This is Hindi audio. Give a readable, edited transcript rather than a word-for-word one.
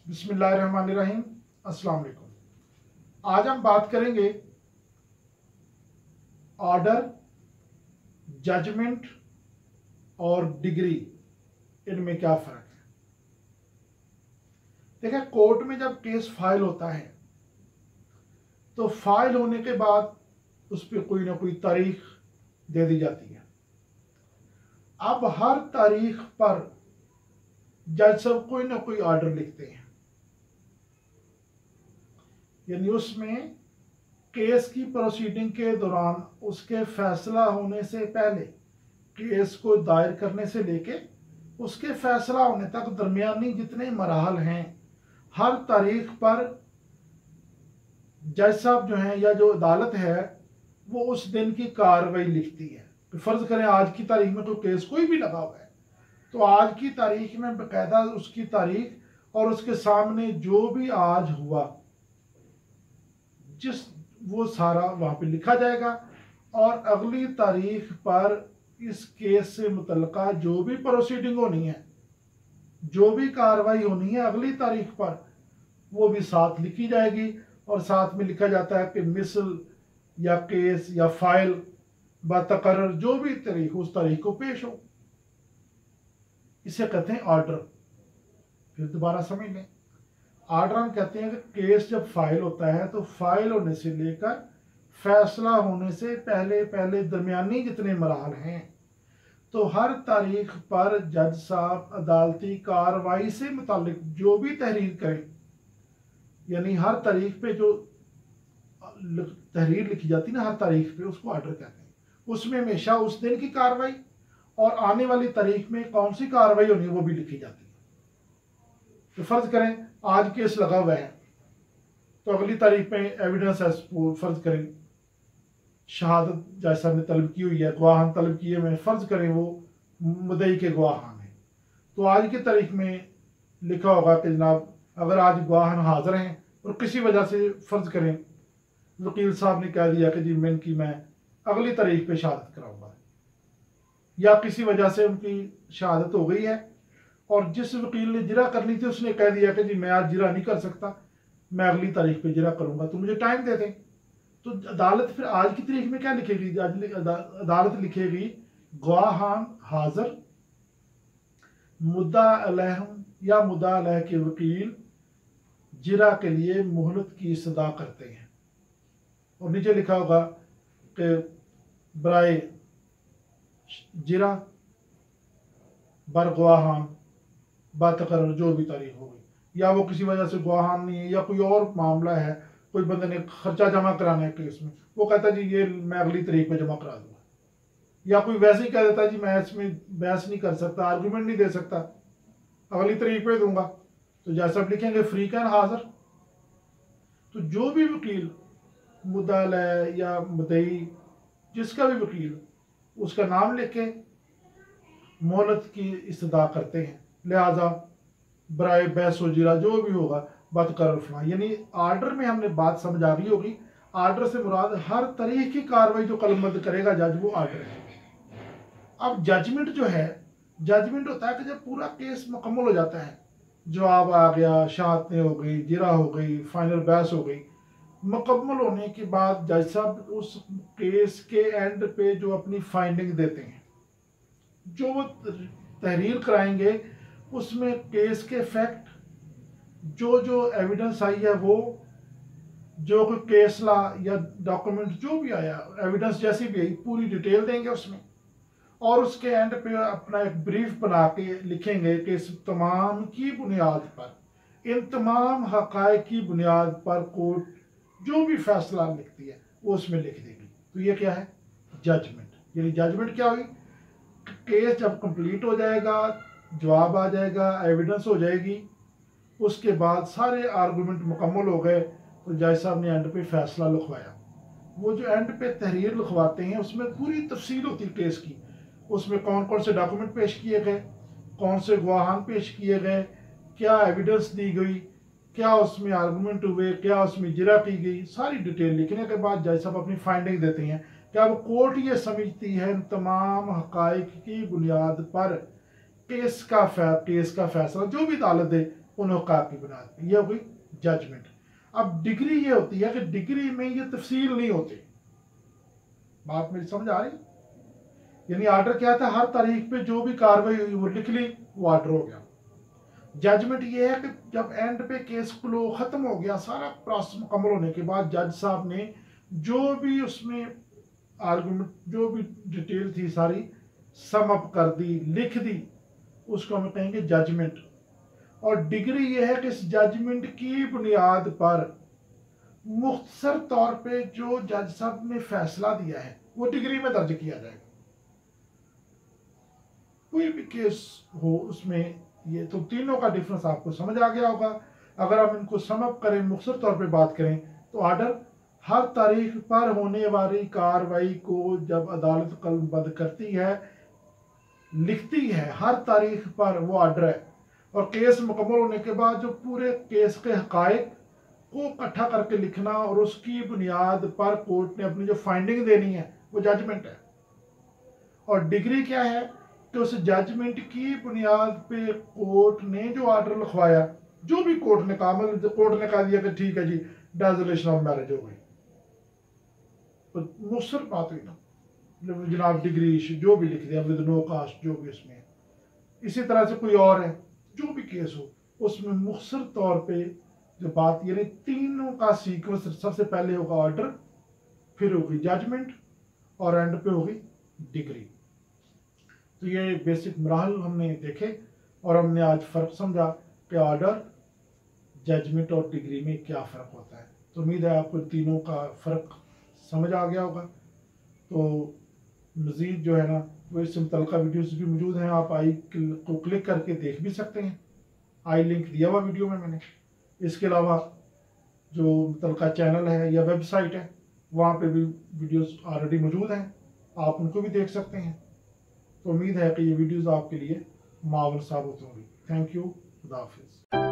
बिस्मिल्लाहिर्रहमानिर्रहीम। अस्सलाम वालेकुम। आज हम बात करेंगे ऑर्डर, जजमेंट और डिग्री, इनमें क्या फ़र्क है। देखिए, कोर्ट में जब केस फाइल होता है तो फाइल होने के बाद उस पर कोई ना कोई तारीख दे दी जाती है। अब हर तारीख पर जज साहब कोई ना कोई ऑर्डर लिखते हैं, यानी उसमें केस की प्रोसीडिंग के दौरान उसके फैसला होने से पहले, केस को दायर करने से लेके उसके फैसला होने तक दरमियानी जितने मराहल हैं, हर तारीख पर जज साहब जो हैं या जो अदालत है वो उस दिन की कार्रवाई लिखती है। तो फ़र्ज़ करें आज की तारीख में कोई केस कोई भी लगा हुआ है, तो आज की तारीख में बाकायदा उसकी तारीख और उसके सामने जो भी आज हुआ वो सारा वहाँ पे लिखा जाएगा। और अगली तारीख पर इस केस से मुतल्लिका जो भी प्रोसीडिंग होनी है, जो भी कार्रवाई होनी है, अगली तारीख पर वो भी साथ लिखी जाएगी। और साथ में लिखा जाता है कि मिसल या केस या फाइल बतकर्रर जो भी तारीख उस तारीख को पेश हो। इसे कहते हैं ऑर्डर। फिर दोबारा समझ लें, ऑर्डर हम कहते हैं कि केस जब फाइल होता है तो फाइल होने से लेकर फैसला होने से पहले पहले दरमियानी जितने मराहल हैं, तो हर तारीख पर जज साहब अदालती कार्रवाई से मुतालिक जो भी तहरीर करें, यानी हर तारीख पे जो तहरीर लिखी जाती है ना, हर तारीख पे उसको ऑर्डर कहते हैं। उसमें हमेशा उस दिन की कार्रवाई और आने वाली तारीख में कौन सी कार्रवाई होनी है वो भी लिखी जाती है। तो फर्ज करें आज केस लगा हुआ है, तो अगली तारीख में एविडेंस है, फर्ज करें शहादत जैसा ने तलब की हुई है, गवाहान तलब किए हुए, फर्ज करें वो मुद्दई के गवाहान है, तो आज की तारीख में लिखा होगा कि जनाब अगर आज गवाहान हाजिर हैं और किसी वजह से फर्ज करें वकील साहब ने कह दिया कि जी मैं अगली तारीख पे शहादत कराऊंगा, या किसी वजह से उनकी शहादत हो गई है और जिस वकील ने जिरा करनी थी उसने कह दिया कि जी मैं आज जिरा नहीं कर सकता, मैं अगली तारीख पे जिरा करूंगा, तो मुझे टाइम दे दें। तो अदालत फिर आज की तारीख में क्या लिखेगी? अदालत लिखेगी गवाहान हाजिर, मुद्दा अलैहम या मुद्दा अलैह के वकील जिरा के लिए मोहलत की इस्तदा करते हैं। और नीचे लिखा होगा कि बराए जिरा बर गवाहान बातकर्रर जो भी तारीख हो गई, या वो किसी वजह से गवाहान नहीं है या कोई और मामला है, कोई बंदे ने खर्चा जमा कराना है केस में, वो कहता है जी ये मैं अगली तारीख पे जमा करा दूंगा, या कोई वैसे ही कह देता है जी मैं इसमें बहस नहीं कर सकता, आर्गूमेंट नहीं दे सकता, अगली तारीख पे दूंगा, तो जैसा आप लिखेंगे फ्री कैन हाजिर। तो जो भी वकील मुद्दा अलैह या मुद्दई जिसका भी वकील उसका नाम लिख के मोहलत की इस्तदा करते हैं, लिहाजा बराए बहस व जिरा जो भी होगा बतकर्रर फरमा, यानी आर्डर में हमने बात समझ आ गई होगी। आर्डर से मुराद हर तरह की कार्रवाई जो कलमबंद करेगा जज, वो आर्डर है। अब जजमेंट जो है, जजमेंट होता है कि जब पूरा केस मुकम्मल हो जाता है, जवाब आ गया, शहादतें हो गई, जिरा हो गई, फाइनल बहस हो गई, मुकम्मल होने के बाद जज साहब उस केस के एंड पे जो अपनी फाइंडिंग देते हैं, जो वो तहरीर कराएंगे, उसमें केस के फैक्ट, जो एविडेंस आई है, वो जो कोई केस ला या डॉक्यूमेंट जो भी आया, एविडेंस जैसी भी आई, पूरी डिटेल देंगे उसमें। और उसके एंड पे अपना एक ब्रीफ बना के लिखेंगे कि इस तमाम की बुनियाद पर, इन तमाम हक़ाइक़ की बुनियाद पर कोर्ट जो भी फैसला लिखती है वो उसमें लिख देगी। तो ये क्या है? जजमेंट। यानी जजमेंट क्या हुई? केस जब कंप्लीट हो जाएगा, जवाब आ जाएगा, एविडेंस हो जाएगी, उसके बाद सारे आर्गूमेंट मुकम्मल हो गए, तो जज साहब ने एंड पे फैसला लिखवाया। वो जो एंड पे तहरीर लिखवाते हैं उसमें पूरी तफसील होती है केस की, उसमें कौन कौन से डॉक्यूमेंट पेश किए गए, कौन से गवाहान पेश किए गए, क्या एविडेंस दी गई, क्या उसमें आर्गूमेंट हुए, क्या उसमें जिरा की गई, सारी डिटेल लिखने के बाद जज साहब अपनी फाइंडिंग देते हैं कि अब कोर्ट ये समझती है इन तमाम हक़ाइक़ की बुनियाद पर केस का फैसला जो भी अदालत दे उन हुक्काक की बुनियाद पर। यह हो गई जजमेंट। अब डिग्री ये होती है कि डिग्री में ये तफसील नहीं होती। बात मेरी समझ आ रही? यानी आर्डर क्या था, हर तारीख पे जो भी कार्रवाई हुई वो लिख ली, वो आर्डर हो गया। जजमेंट ये है कि जब एंड पे केस फ्लो खत्म हो गया, सारा प्रोसेस मुकम्मल होने के बाद जज साहब ने जो भी उसमें आर्गुमेंट, जो भी डिटेल थी सारी सम अप कर दी, लिख दी, उसको हम कहेंगे जजमेंट। और डिग्री ये है कि इस जजमेंट की बुनियाद पर मुख्तसर तौर पे जो जज साहब ने फैसला दिया है वो डिग्री में दर्ज किया जाएगा। कोई भी केस हो उसमें, ये तो तीनों का डिफरेंस आपको समझ आ गया होगा। अगर हम इनको सम अप करें, मुख्तसर तौर पे बात करें, तो आर्डर हर तारीख पर होने वाली कार्रवाई को जब अदालत कलमबंद करती है, लिखती है, हर तारीख पर वो आर्डर है। और केस मुकम्मल होने के बाद जो पूरे केस के हकायक को इकट्ठा करके लिखना और उसकी बुनियाद पर कोर्ट ने अपनी जो फाइंडिंग देनी है वो जजमेंट है। और डिग्री क्या है कि उस जजमेंट की बुनियाद पे कोर्ट ने जो आर्डर लिखवाया, जो भी कोर्ट ने कहा, मतलब कोर्ट ने कहा दिया कि ठीक है जी डिसोल्यूशन ऑफ मैरिज हो गई, तो मुसर बात हुई ना, जनाब डिग्री जो भी लिख दिया विद नो कास्ट, जो भी उसमें। इसी तरह से कोई और है, जो भी केस हो उसमें मुख्तसर तौर पे जो बात, यानी तीनों का सीक्वेंस, सबसे पहले होगा ऑर्डर, फिर होगी जजमेंट और एंड पे होगी डिग्री। तो ये बेसिक मराहल हमने देखे और हमने आज फ़र्क समझा कि ऑर्डर, जजमेंट और डिग्री में क्या फ़र्क होता है। तो उम्मीद है आपको तीनों का फ़र्क समझ आ गया होगा। तो मज़ीद जो है ना वो इससे मुतल्लिक़ा वीडियोस भी मौजूद हैं, आप आई को क्लिक करके देख भी सकते हैं। आई लिंक दिया हुआ वीडियो में मैंने। इसके अलावा जो मुतल्लिक़ा चैनल है या वेबसाइट है, वहाँ पे भी वीडियोस ऑलरेडी मौजूद हैं, आप उनको भी देख सकते हैं। तो उम्मीद है कि ये वीडियोस आपके लिए मावन साबित होंगी। थैंक यू, खुदा हाफिज़।